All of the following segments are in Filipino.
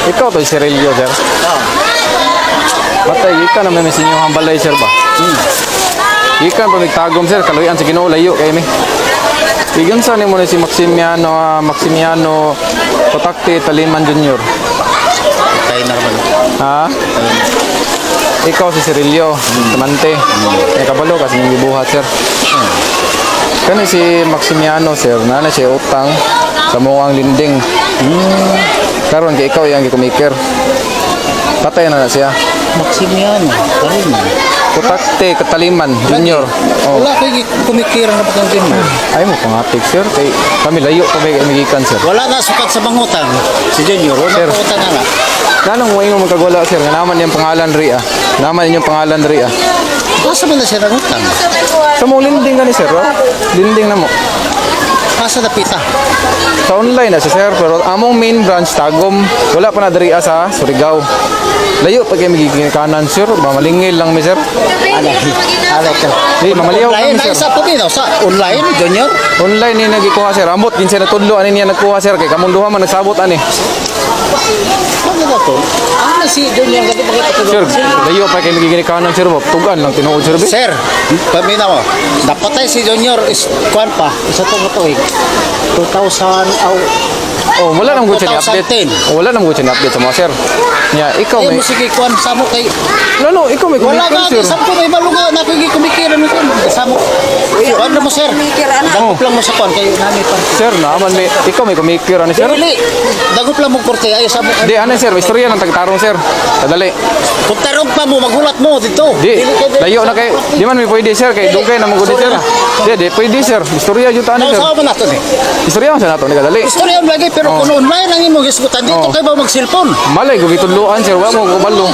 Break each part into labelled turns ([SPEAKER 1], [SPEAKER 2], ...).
[SPEAKER 1] Ikaw to si Relio, sir. Matay, ika naman may sinyong balay, sir ba? Ikan pa tagom, sir, kaluyan sa Ginoo layo kay mi. Igan sa nimo ni si Maximiano Potakti Taliman Jr.
[SPEAKER 2] Tayo na naman.
[SPEAKER 1] Ha? Ikaw si Cirilio, Tamante. May kabalo kasi yung gibuhat, sir. Kani si Maximiano, sir, na siya utang sa muang linding. Karon kay ikaw yang gikumiker. Patay na siya.
[SPEAKER 2] Maximiano, Taliman.
[SPEAKER 1] Potakti Kataliman Jr. Oh.
[SPEAKER 2] Wala kayo kumikira na pagkangkin mo.
[SPEAKER 1] Ay mo pangatik, sir. Kay kami layo pa may magikan, sir.
[SPEAKER 2] Wala na sukat sa mangutang. Si Junior, wala
[SPEAKER 1] Sir.
[SPEAKER 2] pa utang na.
[SPEAKER 1] Nanong mo ingon magkagwala, sir. Nga naman yung pangalan ria. Naman yung pangalan ria.
[SPEAKER 2] Asa man na siya nangutang?
[SPEAKER 1] Sa mo linding ka ni, sir. Oh? Linding na mo.
[SPEAKER 2] Asa na pita?
[SPEAKER 1] Sa online na si sir, pero among main branch Tagum, wala pa na diri sa Surigao. Layo pa kayo magiging kanan, sir. Mamalingil lang mi, sir.
[SPEAKER 2] Alay ka.
[SPEAKER 1] Di, mamaliyaw
[SPEAKER 2] Online
[SPEAKER 1] kami,
[SPEAKER 2] na
[SPEAKER 1] sir.
[SPEAKER 2] isa po din, sa online, Junior.
[SPEAKER 1] Online ni nagikuha, sir. Ambot kinsa natudlo ani niya nagkuha, sir. Kay kamong duha man nagsabot ani.
[SPEAKER 2] Ano na to? Ano si Junior gati
[SPEAKER 1] Sir,
[SPEAKER 2] pakita
[SPEAKER 1] layo pa kayo magiging kanan, sir. Tugan lang tinuod, sir.
[SPEAKER 2] Sir, pamina mo. Napatay si Junior is kuan pa. Isa to mo to 2000
[SPEAKER 1] Oh, wala nang gutsin update.
[SPEAKER 2] 2010.
[SPEAKER 1] Oh, wala nang gutsin update sa mga, sir. Ya, ikaw
[SPEAKER 2] Ay
[SPEAKER 1] may
[SPEAKER 2] mo sige kuan sa mo kay
[SPEAKER 1] Lalo, ikaw may
[SPEAKER 2] wala
[SPEAKER 1] kumikir,
[SPEAKER 2] ka
[SPEAKER 1] sir.
[SPEAKER 2] sa ko may balunga na ko kumikira mo sir. Sa mo. Kuan na mo sir. Dagop lang mo sa kuan kay nami pa.
[SPEAKER 1] Sir, naman may ikaw may kumikir ani, sir.
[SPEAKER 2] Dili. Dagop lang mo korte ay sa mo.
[SPEAKER 1] Di, ano, sir, istorya ng tagtarong, sir. Kadali.
[SPEAKER 2] Kung tarong pa mo magulat mo dito.
[SPEAKER 1] Di, layo na kay, di man may pwede, sir, kay dugay na magudi, sir. Di, pwede, sir. Istorya yun tani, sir.
[SPEAKER 2] Sa mo nato ni.
[SPEAKER 1] Istorya man sa nato, ni kadali.
[SPEAKER 2] Istorya lagi pero kung online ang imo gisgutan dito kay ba mag-cellphone.
[SPEAKER 1] Malay, gugitudluan, sir. Wala mo kubalo.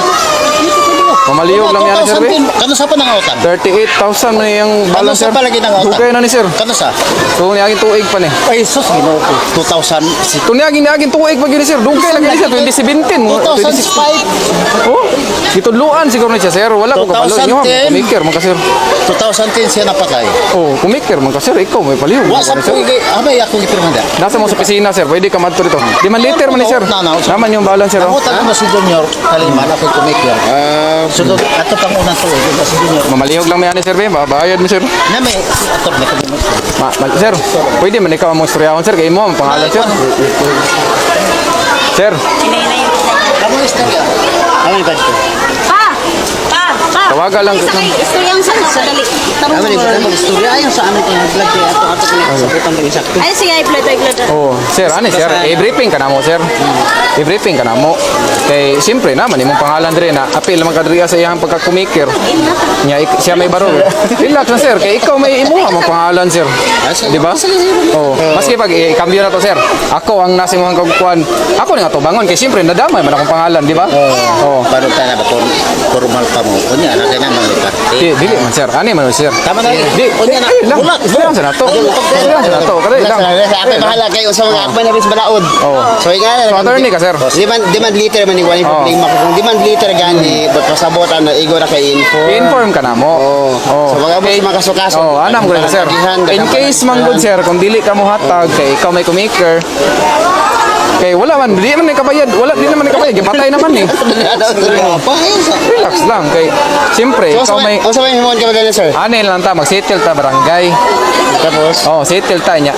[SPEAKER 1] Mamaliyog lang yan, sir.
[SPEAKER 2] Kano sa panangautan?
[SPEAKER 1] 38,000 man yung balance, sir.
[SPEAKER 2] Kano sa palagi nangautan?
[SPEAKER 1] Dugay na ni, sir.
[SPEAKER 2] Kano sa?
[SPEAKER 1] So, niyagin tuig pa ni.
[SPEAKER 2] Ay sus Ginoo ko. 2000
[SPEAKER 1] Ito niyagin tuig pa gini, sir. Dugay lagi ni, sir. 2017.
[SPEAKER 2] 2005
[SPEAKER 1] Oh, gitudluan siguro ni siya, sir. Wala ko kabalo. Inyo,
[SPEAKER 2] 2010.
[SPEAKER 1] kumikir man ka, sir.
[SPEAKER 2] 2010 siya napatay.
[SPEAKER 1] Oh, kumikir man ka, sir. Ikaw may palihog.
[SPEAKER 2] Wa sa
[SPEAKER 1] Sir.
[SPEAKER 2] ko abay ako gipirma da.
[SPEAKER 1] Nasa mo sa opisina, sir. Pwede ka madto dito. Di man liter man ni, sir. Naman yung balance, sir.
[SPEAKER 2] Ako
[SPEAKER 1] Oh.
[SPEAKER 2] taga si Junior Taliman ako kumikir. Sudod ato pang unang tuig si Junior.
[SPEAKER 1] Mamalihog lang may ani, sir. Bayad mo, sir.
[SPEAKER 2] Nami ato na ko.
[SPEAKER 1] Sir, pwede man ikaw ang istoryahon, sir. Kay mo ang pangalan, sir. Sir,
[SPEAKER 2] Kamu istorya. Ano ba ito?
[SPEAKER 1] tawaga lang.
[SPEAKER 3] Istoryang sa dali. Tarong
[SPEAKER 2] Kami ba mag-istorya ayon sa amin kay vlog kay ato kinasabutan dili sakto.
[SPEAKER 3] Ay, sige, i-blood.
[SPEAKER 1] Oh, sir, ano, sir? I-briefing ka na mo, sir. I-briefing ka na mo. Kay, siyempre naman, imong pangalan rin na apil naman kadriya sa iyang pagkakumikir. Siya may baro. Relax na, sir. Kay ikaw may imuha mong pangalan, sir. Di ba? Oh, maski pag i-cambio na to, sir. Ako ang nasa imong kagkuan. Ako na nga to bangon. Kay siyempre, nadamay man akong pangalan, di ba? Oh.
[SPEAKER 2] Paano tayo na ba formal pa mo? Kunya na kay naman kita.
[SPEAKER 1] Dili man, sir. Ano man, sir?
[SPEAKER 2] Tama na.
[SPEAKER 1] Di,
[SPEAKER 2] Kunya na.
[SPEAKER 1] lang. Istorya sa nato. Istorya sa nato. Kadali lang.
[SPEAKER 2] Ako bahala kayo sa mga akman na bis balaod.
[SPEAKER 1] Oh.
[SPEAKER 2] So nga
[SPEAKER 1] So, attorney ka, sir.
[SPEAKER 2] Demand liter man ni wani problema ko. Kung demand liter gani pasabotan na igo na kay info.
[SPEAKER 1] I-inform ka na mo. Oh.
[SPEAKER 2] So wag mo sa mga kasukaso.
[SPEAKER 1] Oh, anam ko rin, sir. In case man good, sir, kung dili ka mo hatag kay ikaw may kumikir, kay wala man, di naman nakabayad. Di naman nakabayad. Gipatay naman eh. Relax lang. Kay, siyempre, ikaw may...
[SPEAKER 2] O sa may himon ka madali sir?
[SPEAKER 1] Ano lang ta, mag-settle ta barangay.
[SPEAKER 2] Tapos?
[SPEAKER 1] Oh, settle ta niya.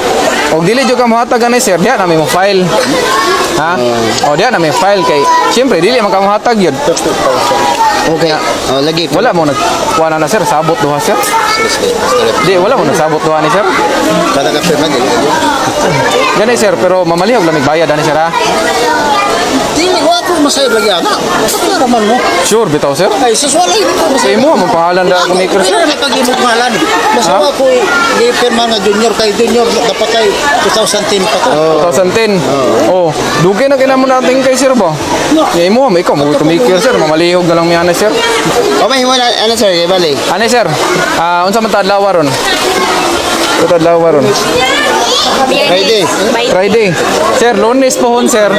[SPEAKER 1] Og dili jud ka mo hatag ani, sir, diha na may mo file. Ha? Oh, diha na may file kay siyempre dili man ka mo hatag yun.
[SPEAKER 2] Okay. Oh, lagi.
[SPEAKER 1] Wala mo nagkuha na, sir, sabot duha, sir. Di, wala mo nagsabot duha ni, sir.
[SPEAKER 2] Kada ka pirma gani.
[SPEAKER 1] Gani, sir, pero mamalihog lang bayad ani, sir, ha?
[SPEAKER 2] Dili wa ko masayod lagi ana. Sa raman mo.
[SPEAKER 1] Sure bitaw, sir.
[SPEAKER 2] Ay siswalay ko
[SPEAKER 1] Sa
[SPEAKER 2] masayod.
[SPEAKER 1] imo mo pangalan da kumikir,
[SPEAKER 2] Pero
[SPEAKER 1] sir.
[SPEAKER 2] may pag-imog ngalan. Masama ko i-firma nga junior kay junior dapat kay 2010 pa to.
[SPEAKER 1] 2010. Oh, dugay na kinamo natin kay sir ba? Ya imo ikaw mo kumikir, sir, mamalihog na lang mi ana, sir.
[SPEAKER 2] O may himon ano sir, bali.
[SPEAKER 1] Ano, sir? Unsa man ta adlaw ron? Adlaw ron.
[SPEAKER 2] Friday.
[SPEAKER 1] Friday. Sir, Lunes po hon, sir.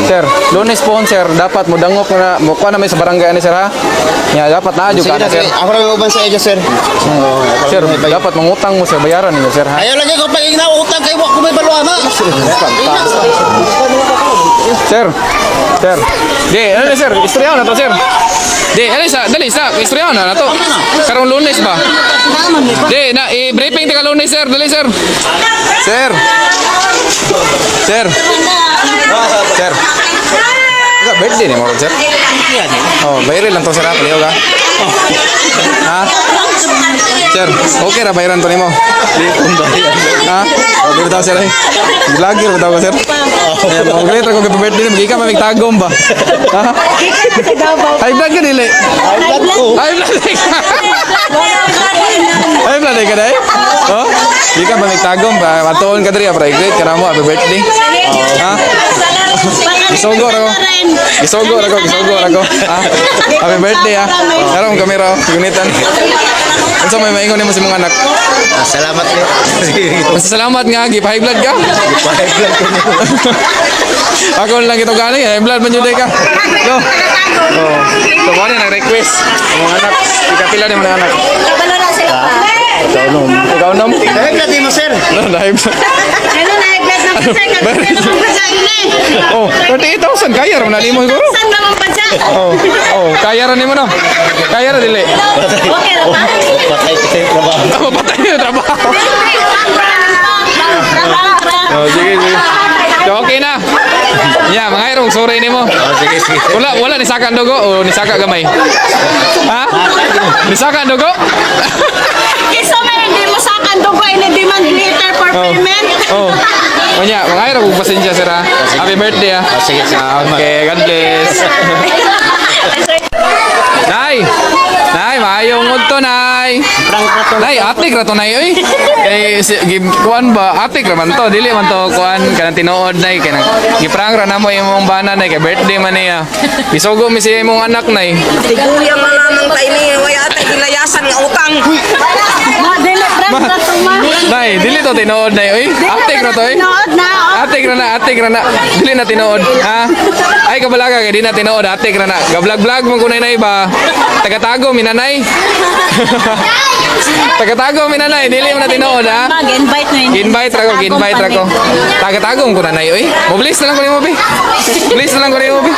[SPEAKER 1] Sir, Lunes po hon, sir. Dapat mo dangop na mo kuha na may sa barangay ani, sir, ha? Ya, dapat na adyo ka na, sir.
[SPEAKER 2] Ako lang uban sa edyo sir.
[SPEAKER 1] Sir, dapat mangutang mo, sir, bayaran ninyo, sir, ha?
[SPEAKER 2] Ayaw lagi ko pag ingnaw utang kay wa ko may baluana.
[SPEAKER 1] Sir. Sir. Di, ano sir? Istoryahan na to, sir. Di, dali sa, istoryahan na to. Karong Lunes ba? Di, i-briefing tika Lunes, sir. Dali, sir. Sir. Sir. Sir. Enggak, birthday nih mau sir. Oh, bayarin lang to sir, paliw ka. Ha? Sir, okay ra bayaran to nimo. Ha? Okay tahu sir. Lagi ra tahu sir. Mau lihat ako ke birthday ni ka mamigtagom ba? Ha? Ay vlog ka dili. Ay vlog. Ay vlog ka dai. Oh, di ka mamigtagom ba? Matuon ka diri para i-greet ka mo happy birthday. Ha? Gisogor ako. Gisogor ako. Ah, happy birthday ah. Karon kami raw, unitan. Unsa may maingon nimo sa mga anak?
[SPEAKER 2] Salamat po.
[SPEAKER 1] Salamat nga high blood ka.
[SPEAKER 2] High blood ko nimo.
[SPEAKER 1] Ako lang ito gani, high blood man jud ka. No. Oh. So mo na request ang mga anak. Ikapila ni mga anak.
[SPEAKER 3] Kabalo na sila pa.
[SPEAKER 1] Ikaw nom.
[SPEAKER 2] High blood mo sir.
[SPEAKER 1] No, high blood.
[SPEAKER 3] Ano na i-bless na pa sir? Kasi naman pa sa ini.
[SPEAKER 1] Oh, 38,000 kaya ra man nimo siguro.
[SPEAKER 3] Saan naman pa siya?
[SPEAKER 1] Oh, kaya ra nimo no. Kaya ra dili.
[SPEAKER 3] Okay na pa?
[SPEAKER 2] Patay sa trabaho.
[SPEAKER 1] Patay na trabaho. Oh, sige. So, okay na. Yeah, mga irong, sorry nimo.
[SPEAKER 2] Sige.
[SPEAKER 1] Wala ni saka ang dugo o ni saka gamay. Ha? Ni saka ang dugo?
[SPEAKER 3] Isa man hindi mo sa kandugo ini demand letter for payment.
[SPEAKER 1] Oh. Kanya, mga irong, pasensya sir ha. Happy birthday ha.
[SPEAKER 2] Sige.
[SPEAKER 1] Okay, God bless. Nay, maayong ngudto nay. Nay, atik ra to nay oy. Kay kuan ba, atik ra man to, dili man to kuan kanang tinuod nay kanang giprank ra namo imong bana nay kay birthday man niya. Bisugo mi siya imong anak nay.
[SPEAKER 4] Tiguya malamang tayo ni wayata gilayasan nga utang.
[SPEAKER 3] Ma, dili prank na to ma.
[SPEAKER 1] Nay, dili to tinuod nay oy. Atik ra to oy.
[SPEAKER 3] Nood na.
[SPEAKER 1] Atik ra na. Dili na tinuod. Ha? Ay kabalaga kay di na tinuod, atik ra na. Ga-vlog mo kunay nay ba. Taga-tago minanay. Taga-tago minanay, dili mo na tinuod ha.
[SPEAKER 3] Mag-invite mo yun.
[SPEAKER 1] Invite ra ko. Taga-tago ko nanay oy. Mo bless na lang ko nimo bi. Bless na lang ko nimo bi.